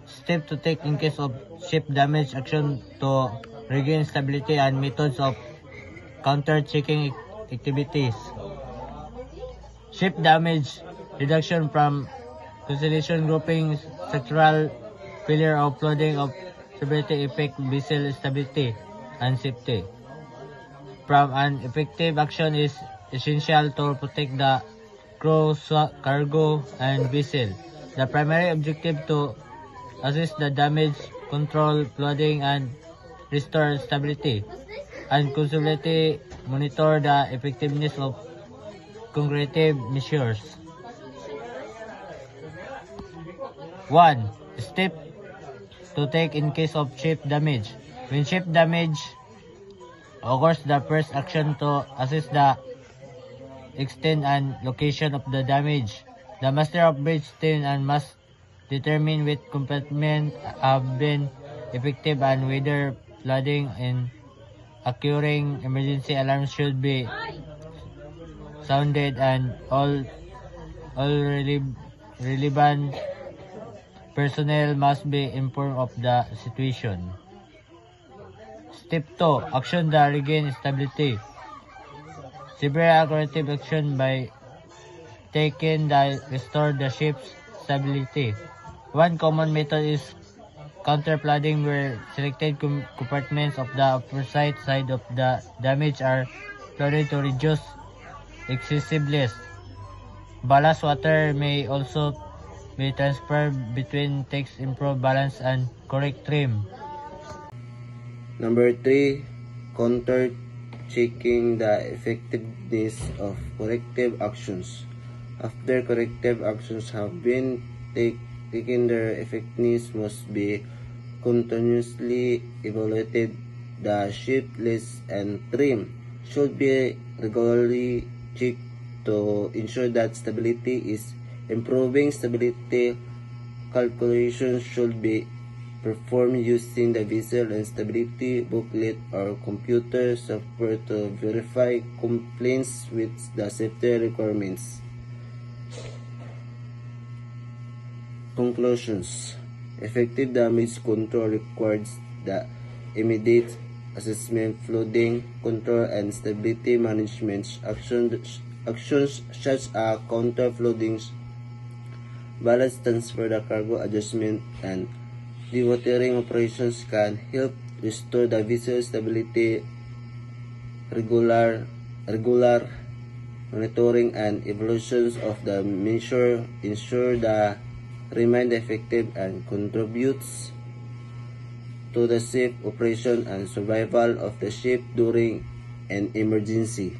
Step to take in case of ship damage, action to regain stability, and methods of counter-checking activities. Ship damage reduction from constellation grouping, structural failure of flooding of stability effect vessel stability and safety. From an effective action is essential to protect the crew, cargo, and vessel. The primary objective to assist the damage, control flooding, and restore stability, and constantly monitor the effectiveness of corrective measures. 1. Step to take in case of ship damage. When ship damage occurs, the first action to assess the extent and location of the damage. The master of bridge team and must determine which compartments have been effective and whether flooding and occurring emergency alarms should be sounded, and all relevant personnel must be informed of the situation. Step 2. Action to regain stability. Severe corrective action by taken to restore the ship's stability. One common method is counter-flooding, where selected compartments of the opposite side of the damage are flooded to reduce excessiveness. Ballast water may also be transferred between takes, improve balance and correct trim. Number 3. Counter-checking the effectiveness of corrective actions. After corrective actions have been taken, their effectiveness must be continuously evaluated. The ship list and trim should be regularly checked to ensure that stability is improving. Stability calculations should be performed using the vessel and stability booklet or computer software to verify compliance with the safety requirements. Conclusions. Effective damage control requires the immediate assessment, flooding control, and stability management. Actions such as counter-flooding, ballast transfer, the cargo adjustment, and dewatering operations can help restore the vessel stability. Regular monitoring and evaluations of the measure ensure the remain effective and contributes to the safe operation and survival of the ship during an emergency.